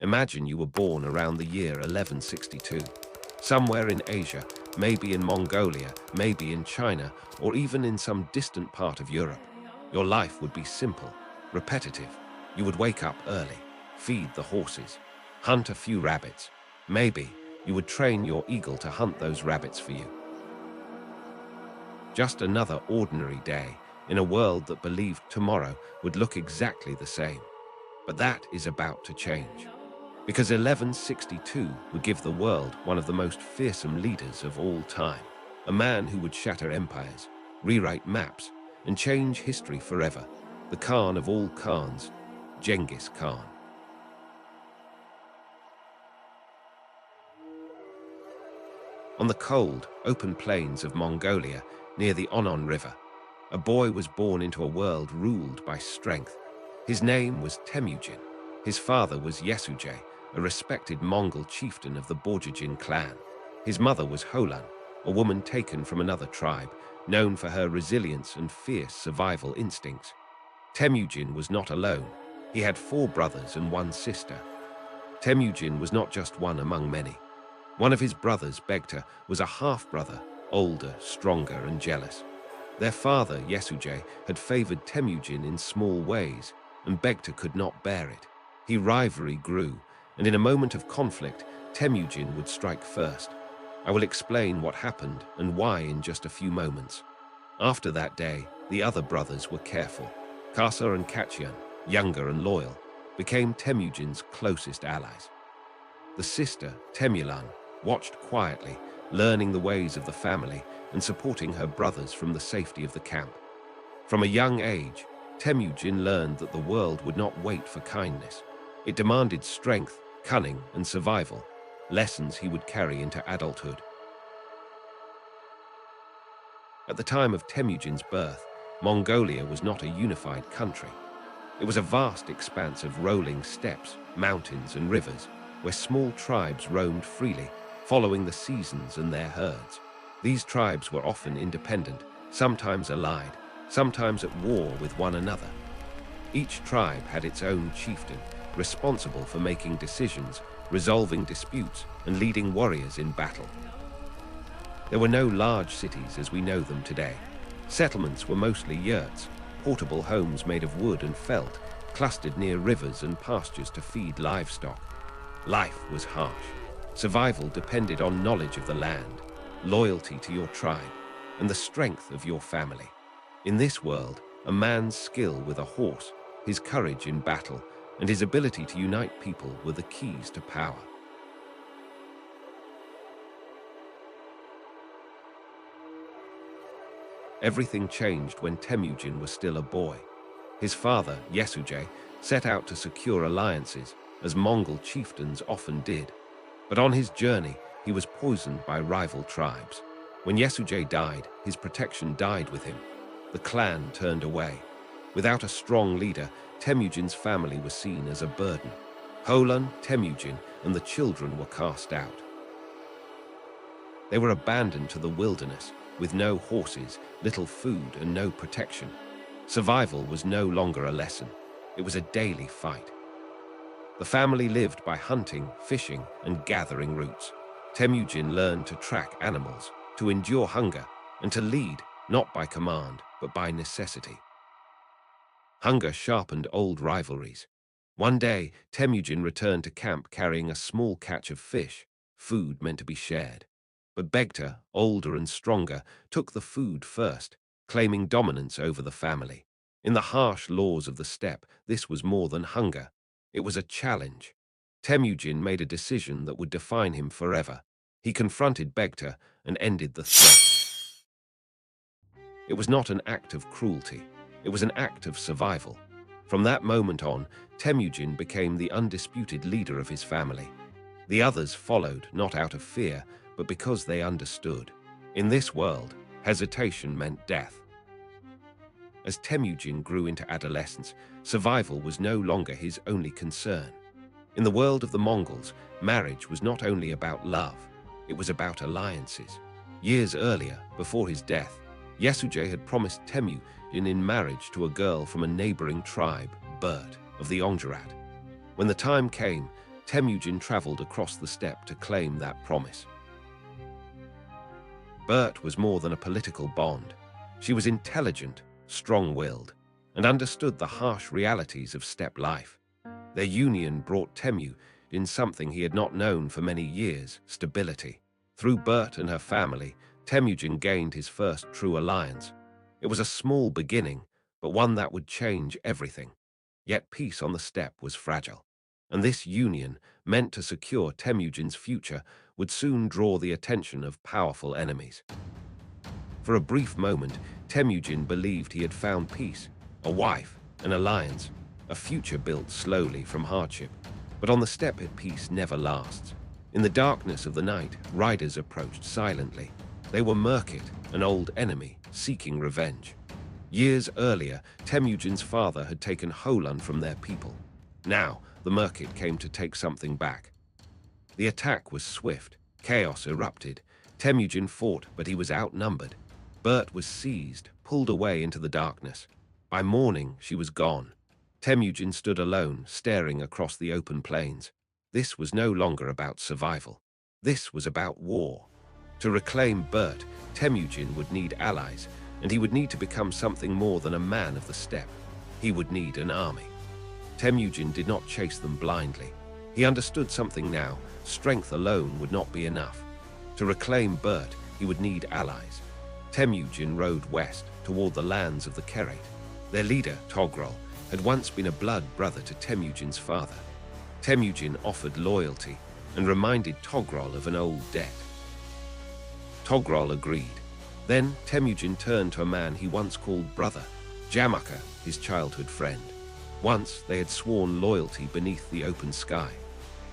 Imagine you were born around the year 1162, somewhere in Asia, maybe in Mongolia, maybe in China, or even in some distant part of Europe. Your life would be simple, repetitive. You would wake up early, feed the horses, hunt a few rabbits. Maybe you would train your eagle to hunt those rabbits for you. Just another ordinary day in a world that believed tomorrow would look exactly the same. But that is about to change. Because 1162 would give the world one of the most fearsome leaders of all time. A man who would shatter empires, rewrite maps, and change history forever. The Khan of all Khans, Genghis Khan. On the cold, open plains of Mongolia, near the Onon River, a boy was born into a world ruled by strength. His name was Temüjin. His father was YESÜGEI, a respected Mongol chieftain of the BÖRTE'S clan. His mother was Holan, a woman taken from another tribe, known for her resilience and fierce survival instincts. Temüjin was not alone. He had 4 brothers and 1 sister. Temüjin was not just one among many. One of his brothers, Begta, was a half-brother, older, stronger, and jealous. Their father, YESÜGEI, had favored Temüjin in small ways, and Begta could not bear it. His rivalry grew, and in a moment of conflict, Temüjin would strike first. I will explain what happened and why in just a few moments. After that day, the other brothers were careful. Kasa and Kacyan, younger and loyal, became Temüjin's closest allies. The sister, Temülan, watched quietly, learning the ways of the family and supporting her brothers from the safety of the camp. From a young age, Temüjin learned that the world would not wait for kindness. It demanded strength, cunning, and survival, lessons he would carry into adulthood. At the time of Temüjin's birth, Mongolia was not a unified country. It was a vast expanse of rolling steppes, mountains, and rivers, where small tribes roamed freely, following the seasons and their herds. These tribes were often independent, sometimes allied, sometimes at war with one another. Each tribe had its own chieftain, responsible for making decisions, resolving disputes, and leading warriors in battle. There were no large cities as we know them today. Settlements were mostly yurts, portable homes made of wood and felt, clustered near rivers and pastures to feed livestock. Life was harsh. Survival depended on knowledge of the land, loyalty to your tribe, and the strength of your family. In this world, a man's skill with a horse, his courage in battle, and his ability to unite people were the keys to power. Everything changed when Temüjin was still a boy. His father, YESÜGEI, set out to secure alliances, as Mongol chieftains often did. But on his journey, he was poisoned by rival tribes. When YESÜGEI died, his protection died with him. The clan turned away. Without a strong leader, Temüjin's family was seen as a burden. Holan, Temüjin, and the children were cast out. They were abandoned to the wilderness, with no horses, little food, and no protection. Survival was no longer a lesson. It was a daily fight. The family lived by hunting, fishing, and gathering roots. Temüjin learned to track animals, to endure hunger, and to lead, not by command, but by necessity. Hunger sharpened old rivalries. One day, Temüjin returned to camp carrying a small catch of fish, food meant to be shared. But Begta, older and stronger, took the food first, claiming dominance over the family. In the harsh laws of the steppe, this was more than hunger. It was a challenge. Temüjin made a decision that would define him forever. He confronted Begta and ended the threat. It was not an act of cruelty. It was an act of survival. From that moment on, Temüjin became the undisputed leader of his family. The others followed, not out of fear, but because they understood. In this world, hesitation meant death. As Temüjin grew into adolescence, survival was no longer his only concern. In the world of the Mongols, marriage was not only about love, it was about alliances. Years earlier, before his death, YESÜGEI had promised Temüjin in marriage to a girl from a neighboring tribe, BÖRTE, of the Ongjarat. When the time came, Temujin traveled across the steppe to claim that promise. Bert was more than a political bond. She was intelligent, strong-willed, and understood the harsh realities of steppe life. Their union brought Temujin something he had not known for many years: stability. Through Bert and her family, Temujin gained his first true alliance. It was a small beginning, but one that would change everything. Yet peace on the steppe was fragile, and this union, meant to secure Temujin's future, would soon draw the attention of powerful enemies. For a brief moment, Temujin believed he had found peace, a wife, an alliance, a future built slowly from hardship. But on the steppe, peace never lasts. In the darkness of the night, riders approached silently. They were MERKIT, an old enemy, seeking revenge. Years earlier, Temujin's father had taken Holan from their people. Now, the MERKIT came to take something back. The attack was swift. Chaos erupted. Temujin fought, but he was outnumbered. Bert was seized, pulled away into the darkness. By morning, she was gone. Temujin stood alone, staring across the open plains. This was no longer about survival. This was about war. To reclaim Bert, Temujin would need allies, and he would need to become something more than a man of the steppe. He would need an army. Temujin did not chase them blindly. He understood something now: strength alone would not be enough. To reclaim Bert, he would need allies. Temujin rode west, toward the lands of the Kerait. Their leader, Togrul, had once been a blood brother to Temujin's father. Temujin offered loyalty and reminded Togrul of an old debt. Togrul agreed. Then Temujin turned to a man he once called brother, Jamaka, his childhood friend. Once they had sworn loyalty beneath the open sky.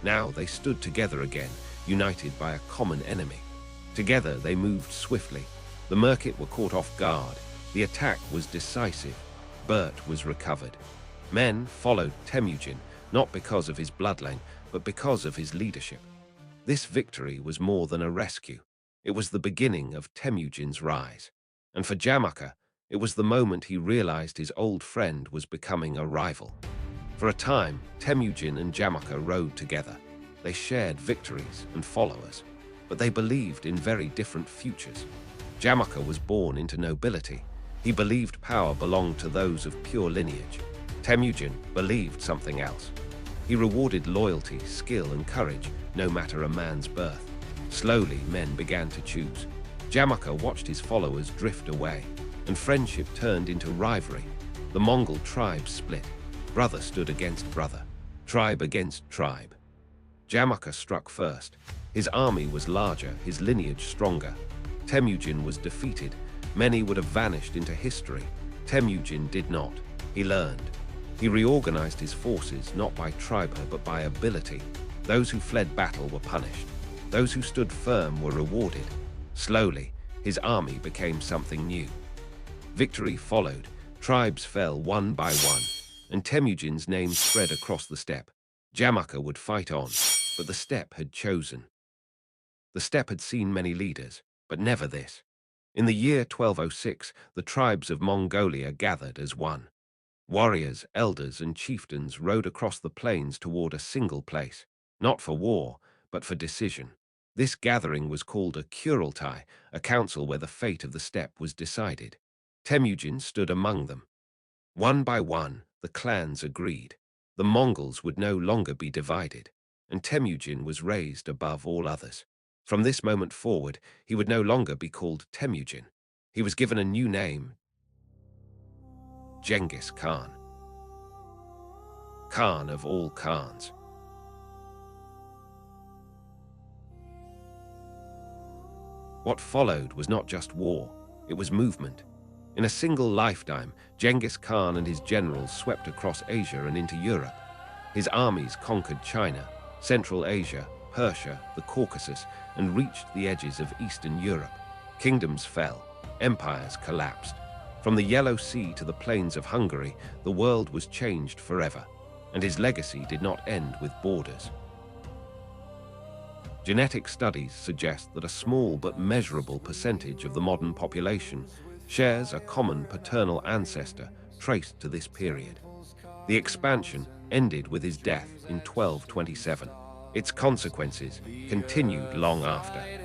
Now they stood together again, united by a common enemy. Together they moved swiftly. The MERKIT were caught off guard. The attack was decisive. Bert was recovered. Men followed Temujin, not because of his bloodline, but because of his leadership. This victory was more than a rescue. It was the beginning of Temujin's rise. And for Jamaka, it was the moment he realized his old friend was becoming a rival. For a time, Temujin and Jamaka rode together. They shared victories and followers, but they believed in very different futures. Jamaka was born into nobility. He believed power belonged to those of pure lineage. Temujin believed something else. He rewarded loyalty, skill, and courage, no matter a man's birth. Slowly, men began to choose. Jamaka watched his followers drift away, and friendship turned into rivalry. The Mongol tribes split. Brother stood against brother, tribe against tribe. Jamaka struck first. His army was larger, his lineage stronger. Temujin was defeated. Many would have vanished into history. Temujin did not. He learned. He reorganized his forces not by tribe but by ability. Those who fled battle were punished. Those who stood firm were rewarded. Slowly, his army became something new. Victory followed. Tribes fell one by one, and Temujin's name spread across the steppe. Jamaka would fight on, but the steppe had chosen. The steppe had seen many leaders, but never this. In the year 1206, the tribes of Mongolia gathered as one. Warriors, elders, and chieftains rode across the plains toward a single place, not for war, but for decision. This gathering was called a KURULTAI, a council where the fate of the steppe was decided. Temujin stood among them. One by one, the clans agreed. The Mongols would no longer be divided, and Temujin was raised above all others. From this moment forward, he would no longer be called Temujin. He was given a new name: Genghis Khan. Khan of all Khans. What followed was not just war, it was movement. In a single lifetime, Genghis Khan and his generals swept across Asia and into Europe. His armies conquered China, Central Asia, Persia, the Caucasus, and reached the edges of Eastern Europe. Kingdoms fell, empires collapsed. From the Yellow Sea to the plains of Hungary, the world was changed forever, and his legacy did not end with borders. Genetic studies suggest that a small but measurable percentage of the modern population shares a common paternal ancestor traced to this period. The expansion ended with his death in 1227. Its consequences continued long after.